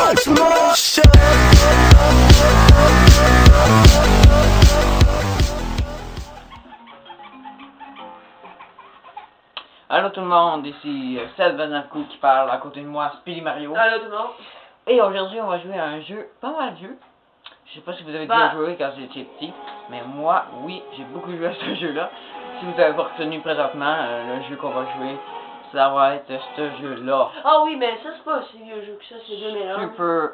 much motion. Allô tout le monde, ici Seth Benarco qui parle à côté de moi, Speedy Mario. Allô tout le monde. Et aujourd'hui on va jouer à un jeu pas mal vieux. Je sais pas si vous avez déjà joué quand j'étais petit, mais moi, oui, j'ai beaucoup joué à ce jeu-là. Si vous avez pas retenu présentement, le jeu qu'on va jouer, ça va être ce jeu-là. Ah oui, mais ça c'est pas aussi vieux jeu que ça, c'est 2001. Super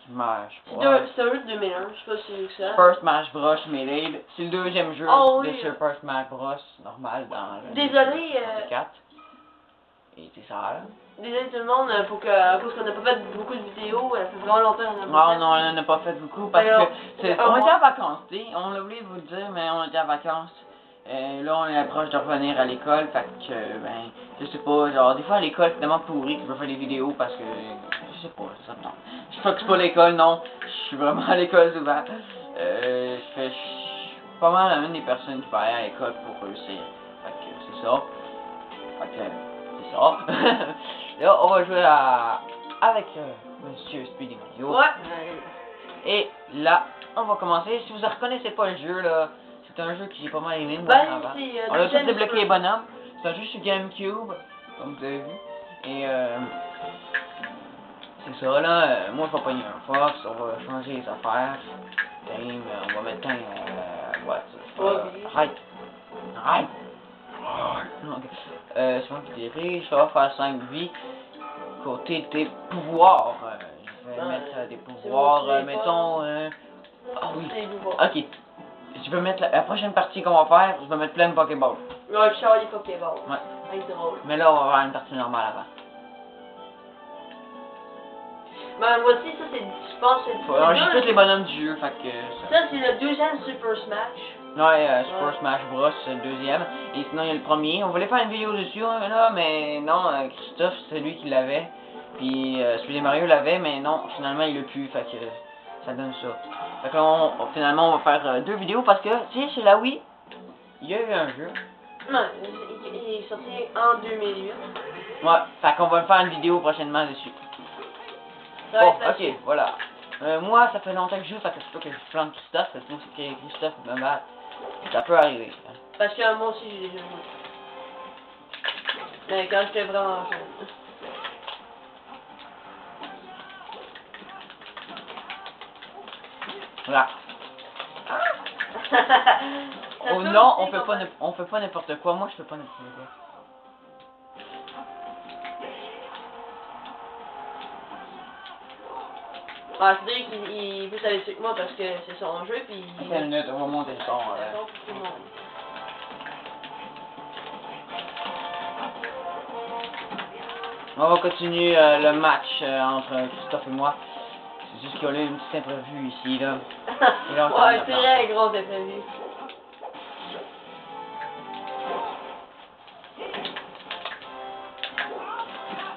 Smash Bros. C'est un jeu de 2001, je sais pas si c'est vieux que ça. Super Smash Bros. Melee, c'est le deuxième jeu de Super Smash Bros. Normal dans le Désolé, 4. Et c'est ça là. Désolé tout le monde, à cause qu'on n'a pas fait beaucoup de vidéos, ça fait vraiment longtemps qu'on a pas fait. Non, on n'en a pas fait beaucoup parce que on était en vacances, tu sais, on l'a oublié de vous le dire, mais on était en vacances. Là, on est proche de revenir à l'école, fait que, ben, je sais pas, genre, des fois à l'école, c'est tellement pourri que je veux faire des vidéos parce que, je sais pas, ça me tente. Je sais pas que c'est pas l'école, non, je suis vraiment à l'école souvent. Je suis pas mal une des personnes qui va aller à l'école pour réussir. Fait que, c'est ça. Fait que, c'est ça. Là, on va jouer avec Monsieur Speedy Mario. Ouais. Et là, on va commencer. Si vous ne reconnaissez pas le jeu, là, c'est un jeu que j'ai pas mal aimé. Ben, avant. On a tous débloqué les bonhommes. C'est un jeu sur GameCube, comme vous avez vu. Et c'est ça, là. Moi, je vais pogner un Fox. On va changer les affaires. Game, on va mettre un. Arrête. C'est moi qui dirige, ça va faire 5 vies. Côté des pouvoirs, je vais mettre des pouvoirs, mettons. Ah oui. Ok. Je vais mettre la prochaine partie qu'on va faire, je vais mettre plein de Pokéballs. Ouais, je sors les Pokéballs. Ouais. C'est drôle. Mais là, on va faire une partie normale avant. Ben, moi aussi, ça c'est. Je pense que c'est. J'ai tous les bonhommes du jeu, fait que. Ça, c'est le deuxième Super Smash. Ouais, Super Smash Bros, c'est le deuxième. Et sinon, il y a le premier. On voulait faire une vidéo dessus, là, mais non, Christophe, c'est lui qui l'avait. Puis, celui de Mario l'avait, mais non, finalement, il l'a plus, fait que ça donne ça. Fait que finalement, on va faire 2 vidéos parce que, tu sais, chez la Wii, il y a eu un jeu. Non, il est sorti en 2008. Ouais, fait qu'on va faire une vidéo prochainement dessus. Ouais, bon, ok, voilà. Moi, ça fait longtemps que je joue, fait que c'est pas que je plante Christophe, c'est pour que Christophe me batte. Ça peut arriver. Hein. Parce que moi aussi, j'ai déjà joué. Mais quand j'étais vraiment jeune. Voilà. Oh non, on fait pas n'importe quoi. Moi, je fais pas n'importe quoi. Ah, c'est vrai qu'il veut s'aller avec moi parce que c'est son jeu, puis... C'est une minute, on va monter le son. On va continuer le match entre Christophe et moi. C'est juste qu'il y a eu une petite imprévue ici, là. Et là ouais, c'est vrai, gros imprévu.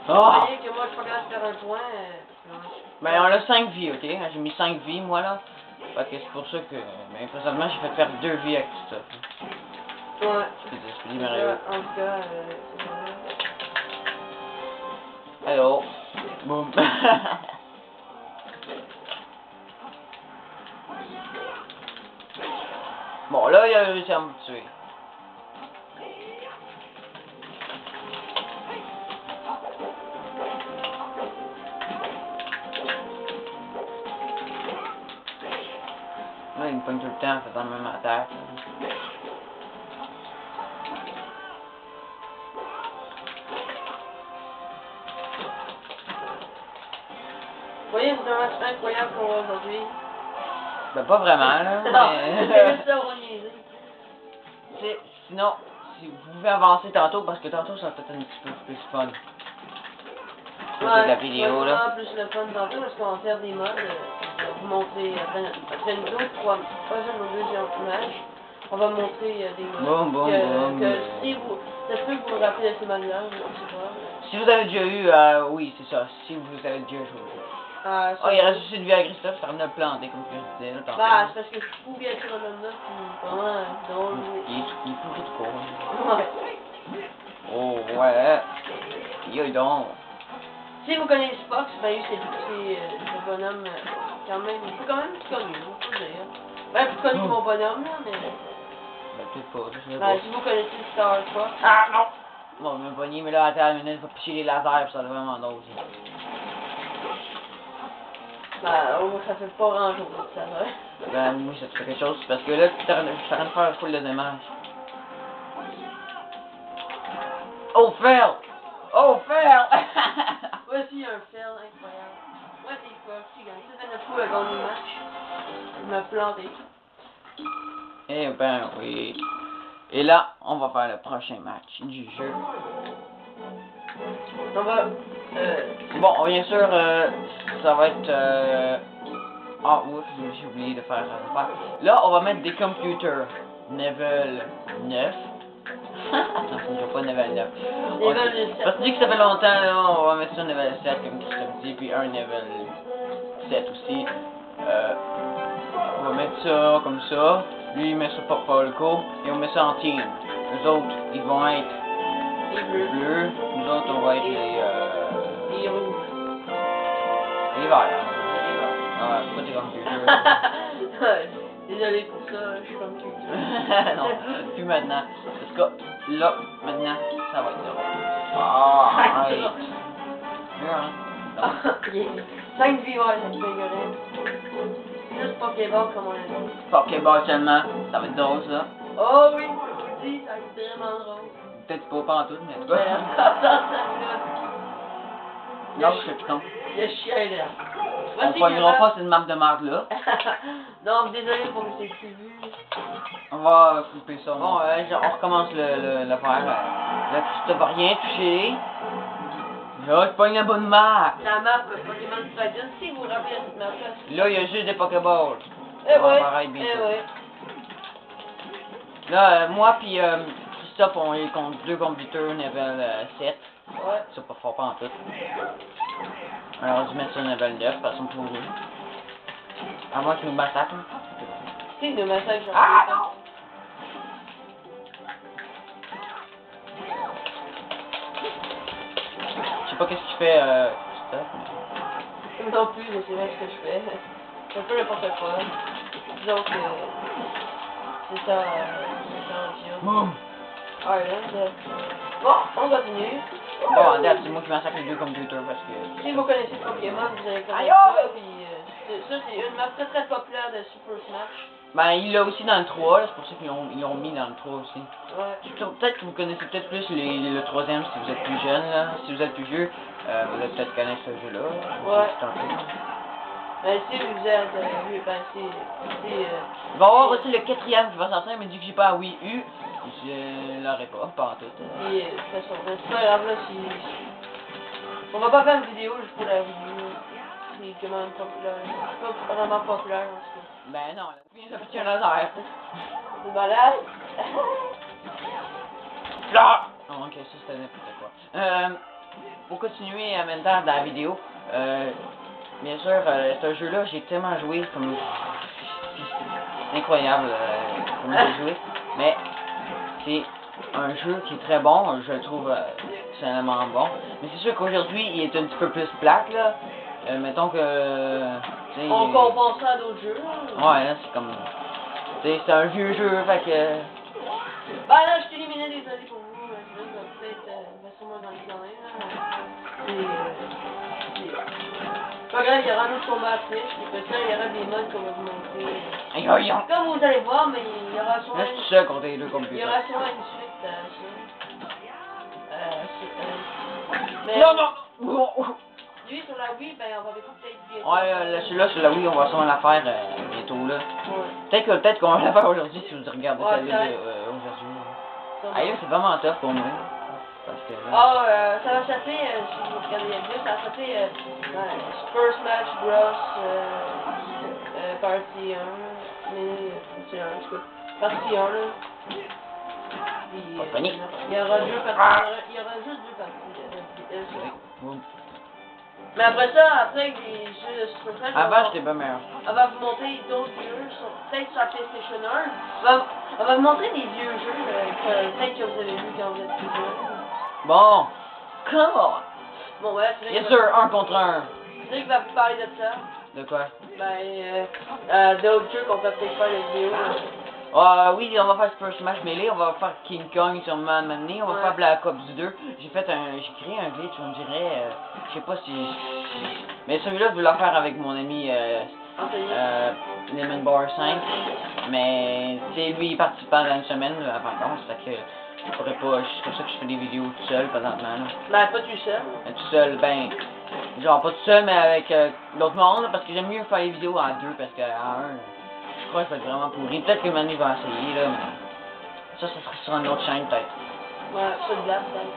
Oh! Vous voyez que moi, je suis pas capable de faire un point. Ben, on a 5 vies, ok? J'ai mis 5 vies, moi, là. Fait que c'est pour ça que... Ben, présentement, j'ai fait faire 2 vies avec Christophe. Ouais. C'est du Mario. En tout cas, c'est Hello. Boum. Bon, là, il a réussi à me tuer. Là, il me pogne tout le temps en faisant la même attaque. Vous voyez, c'est un match incroyable pour aujourd'hui. Ben, pas vraiment, là. Non, c'est juste ça, on va niaiser. Sinon, si vous pouvez avancer tantôt, parce que tantôt, ça va peut-être un petit peu plus fun. Ouais, la vidéo, là. plus le fun tantôt, parce qu'on va faire des modes. Je vais vous montrer, après une autre, troisième ou deuxième image, on va montrer des modes. Que si vous, ça se peut que vous vous rappelez de ces modes-là, je sais pas. Si vous avez déjà eu, oui, c'est ça, si vous avez déjà joué. Oh, il reste juste une vie à Christophe, ça va me planter, comme je disais, là, tantôt. Bah, c'est parce que je fous bien ce bonhomme-là, puis vraiment drôle. Il est pourri de con. Ouais. Oh, ouais. Yo, donc. Si vous connaissez Fox, ben lui, c'est bonhomme quand même plus connu, faut le dire. Ben, plus connu que mon bonhomme, là, mais... Ben, peut-être pas, je sais Ben, pas. si vous connaissez Star Fox... Ah, non! Bon, me pogner, mais là, attends une minute, va picher les lasers, pis ça devrait vraiment d'autres. Ben, oh, ça fait pas grand chose, ça, vrai. Ben, oui, ça te fait quelque chose, parce que là, je suis en train de faire full de dommages. Oh, fail! Oh, fail! Voici un fail incroyable. Moi, c'est quoi? Je gagne 7-9 fois à gagner le match. Il m'a planté. Eh ben, oui. Et là, on va faire le prochain match du jeu. On va... Bon, bien sûr, ça va être... Ah, ouf, j'ai oublié de faire ça. Là, on va mettre des computers. Level 9. Non, je ne pas level 9. Level 7. Parce que dit que ça fait longtemps, là, on va mettre ça level 7 comme Christophe dit, puis un level 7 aussi. On va mettre ça comme ça. Lui, il met ça pour Polko. Et on met ça en team. Les autres, ils vont être Les bleus. bleus. Nous autres, on va être Les rouges. les verts. Ah, pourquoi t'es computer? Désolé pour ça, je suis comme culture. Non, plus maintenant. Parce que là, maintenant, ça va être là. Ah, arrête. Mieux, hein? 5 vies, ouais, ça me fait gueuler. Juste Pokéball comme on a dit. Pokéball seulement, ça va être drôle ça. Oh oui, je vous dis, ça va être vraiment drôle. Peut-être pas en tout, mais en tout Ouais, cas. Non, je suis con. Il y a chien là. On pognera pas cette map de marde là. Non, désolé pour que c'est prévu. On va couper ça. Bon, on recommence l'affaire. Là, Christophe va rien toucher. Là, je pogne la bonne map. La map Pokémon Stadium, si vous vous rappelez de cette map là. Là, il y a juste des Pokéballs. Eh On va ouais, arrêter bientôt. eh ouais. Là, moi puis Christophe, on est contre deux computers level 7. Ouais. C'est pas fort pas en tout. Alors, on va mettre ça level 9 parce qu'on peut rouler. À moins qu'ils nous massacrent. Si, le massacre, j'en Ah ai non! Je sais pas qu'est-ce qu'il fait, Christophe. Non plus, je sais pas ce que je fais. C'est un peu n'importe quoi. Disons que... C'est ça, Boum! Alright, bon, on continue. Bon, regarde, c'est moi qui massacre les deux computers parce que... Si vous connaissez Pokémon, vous allez connaître Aïe, ça, aïe! puis ça c'est une map très très populaire de Super Smash. Ben, il l'a aussi dans le 3, là, c'est pour ça qu'ils l'ont mis dans le 3 aussi. Ouais. Peut-être que vous connaissez peut-être plus le troisième si vous êtes plus jeune, là. Si vous êtes plus vieux, vous allez peut-être connaître ce jeu-là. Ouais. Ben si vous êtes, oui, ben Il va y avoir aussi le quatrième qui va sortir, mais vu que j'ai pas Wii U, je l'aurai pas en tout. de toute façon, ben, c'est pas grave là si... On va pas faire une vidéo juste pour la vidéo. C'est quand même populaire. C'est pas vraiment populaire en tout cas. Ben non, il a fait un laser. C'est malade. Là! Oh, ok, ça c'était n'importe quoi. Pour continuer en même temps dans la vidéo, bien sûr, ce jeu-là, j'ai tellement joué comme... C'est incroyable comme j'ai joué, mais c'est un jeu qui est très bon, je le trouve extrêmement bon. Mais c'est sûr qu'aujourd'hui, il est un petit peu plus plate, là. Mettons que... On compare ça à d'autres jeux. Ouais, là, c'est comme... C'est un vieux jeu, fait que... Bah là, je t'ai éliminé, désolé pour vous. Je vais peut-être sûrement dans les carrés. C'est pas grave, il y aura un autre combat après. Peut-être il y aura des modes qu'on va vous montrer. Aïe, aïe, aïe. Comme vous allez voir, mais il y aura sûrement Là, je suis seul contre les deux il y computers. aura sûrement une suite à ça. Mais Non, non! lui, sur la Wii, ben on va peut-être bientôt. Ouais, celui-là, sur la Wii, on va sûrement la faire bientôt, là. Ouais. Peut-être qu'on va la faire aujourd'hui si vous regardez Ouais, celle-là peut-être. aujourd'hui. Ça va. Aïe, c'est vraiment tough pour moi. Parce que là... Ça va s'appeler, si vous regardez bien, ça va s'appeler Super Smash Bros. Partie 1. Mais c'est un, en tout cas. Partie 1, là. Puis, Pas de panique. il y aura deux parties. Il y aura juste deux parties. Boum. Mais après ça, après les jeux de Super Smash, Avant, j'étais pas meilleur. on va vous montrer d'autres jeux, peut-être sur la PlayStation 1. On va vous montrer des vieux jeux, peut-être que vous avez vu quand vous êtes plus jeune. Bon! Come on! Bon, ouais, Yes sir, 1 contre 1. sais que va vous parler de ça. De quoi? Ben, d'autres jeux qu'on peut peut-être faire les vidéos. Oui, on va faire Super Smash Melee, on va faire King Kong sûrement maintenant, on va faire Black Ops 2. J'ai créé un glitch, on dirait, je sais pas si... Mais celui-là, je voulais le faire avec mon ami Lemon Bar 5. Mais, c'est lui, il est parti pendant une semaine en vacances, fait que je pourrais pas, c'est pour ça que je fais des vidéos tout seul présentement. Là. Ben, pas tout seul. Tout seul, ben, genre pas tout seul, mais avec d'autres mondes, là, parce que j'aime mieux faire les vidéos en deux, parce qu'en un... Je crois que ça va être vraiment pourri. Peut-être que Manu va essayer, là, mais... Ça sera sur une autre chaîne, peut-être. Ouais, ça de là, peut-être.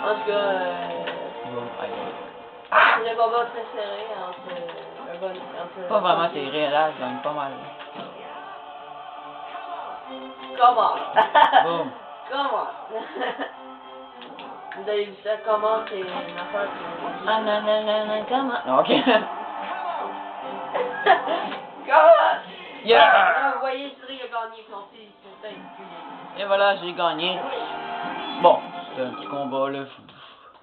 En tout cas, c'est un combat très serré entre... Pas vraiment serré, là, je gagne pas mal. Comment? Boum. Comment? Vous avez vu ça? Comment? C'est une affaire que... Ah, non, non, non, non, comment? Ok. Comment? Yeah! Ah, vous voyez, Cédric a gagné son fils, c'est Et voilà, j'ai gagné. Bon, c'était un petit combat, là.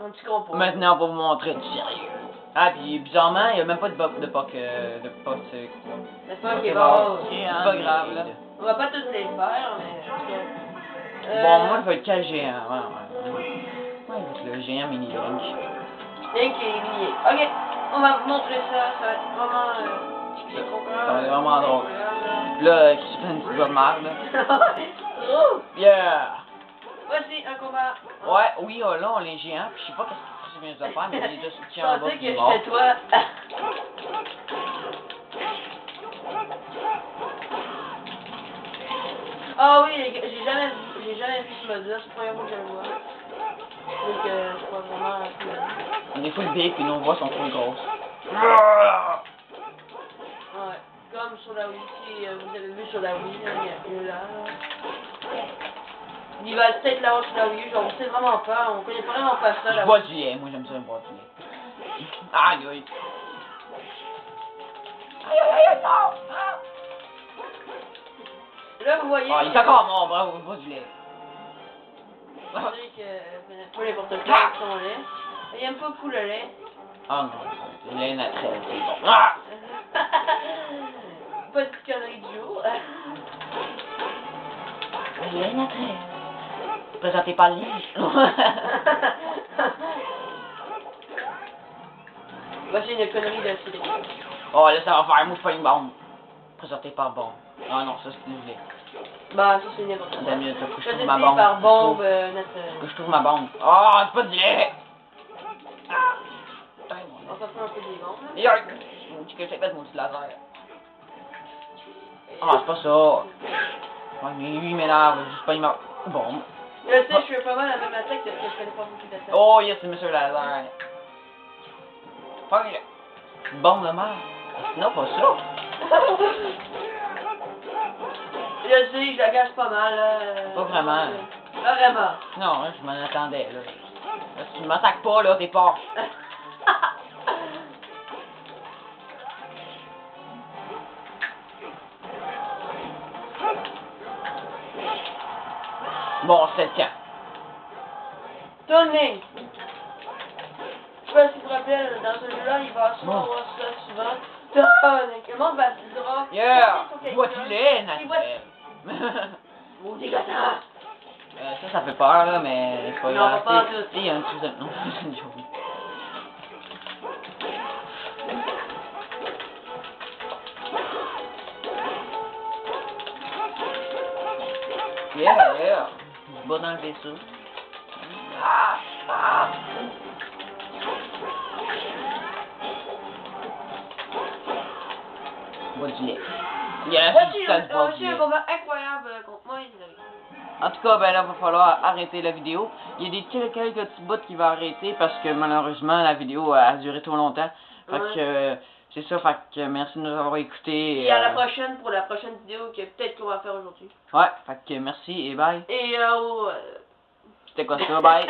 un petit combat. Maintenant, pour vous montrer du sérieux. Ah, puis bizarrement, il n'y a même pas de bug de POC, C'est pas c'est pas grave, là. On va pas tous les faire, mais... Bon, moi, je vais être quel géant? Ouais, le géant mini Link. Link est lié. Ok, on va vous montrer ça, ça va être vraiment... Ça va être vraiment drôle. Là, qui se fait une petite merde, là. Oh! Yeah! Voici un combat. Ouais, oui, là, on est géants, puis je sais pas qu'est-ce que c'est bien de faire, mais il est de soutien en Je bas, pensais puis il est que mort. c'était toi. Ah oui, les gars, j'ai jamais vu ce mode-là, c'est la première fois que je le vois. Donc, je crois vraiment que... On est full big, puis nos voix sont full grosses. Ouais, comme sur la Wii, si vous avez vu sur la Wii, là, il est là. Il va peut-être l'avoir sur la Wii, genre, on sait vraiment pas, on connaît vraiment pas ça, Je la bois Wii. du lait, moi j'aime ça, boire du lait. Aïe, aïe. Aïe, aïe, aïe, non! Là, vous voyez... Ah, il est encore mort, bravo, bois du lait. Vous savez que, pas n'importe quoi avec son lait. Il aime pas beaucoup le lait. Ah non, le lait naturel, c'est bon. Ah! Pas de conneries du jour. Le lait naturel. Présenté par le livre. Voici une connerie de Cédric. Oh, là, ça va faire mouche pas une bombe. Présenté par bombe. Ah non, ça c'est du lait. Bah, ça c'est n'importe quoi. T'as mieux, t'as que je trouve Présenté ma bombe. par bombe naturelle. Que je trouve ma bombe. Oh, c'est pas du lait! Ah! Putain, On s'en fout un peu des bombes. Là. Yark! Mon petit que j'ai fait mon petit laser. Ah, c'est pas ça. Ouais, mais lui, il m'énerve. Juste pas, il m'a... Bombe. Je sais, je fais pas mal la même attaque parce que je connais pas beaucoup d'attaques. Oh, yes, c'est Monsieur Laser. Fuck it. Bombe de merde. Non, pas ça. Je sais, je la gâche pas mal. Pas vraiment. Pas vraiment. Non, hein, je m'en attendais, là. Là, si tu m'attaques pas, là, t'es pas. Bon, c'est le camp. Tony! Je sais pas si vous vous rappelez, dans ce jeu-là, il va souvent avoir ça souvent. Tony! Le monde va se dire... Yeah! Vois-tu les, naturel? Maudit gâteau! Ça fait peur, là, mais c'est pas Non, grave. pas tout. Il y a un truc de... Non, c'est une joke. Yeah! Je bats dans le vaisseau. Bois du lait. Yes, Voici un combat incroyable contre moi et Cédric. En tout cas, ben là, il va falloir arrêter la vidéo. Il y a quelques petits bouts qui vont arrêter parce que malheureusement, la vidéo a duré trop longtemps. Fait que, c'est ça, fait que merci de nous avoir écoutés. Et à la prochaine pour la prochaine vidéo que peut-être qu'on va faire aujourd'hui. Ouais, fait que merci et bye. Et C'était quoi ça, bye.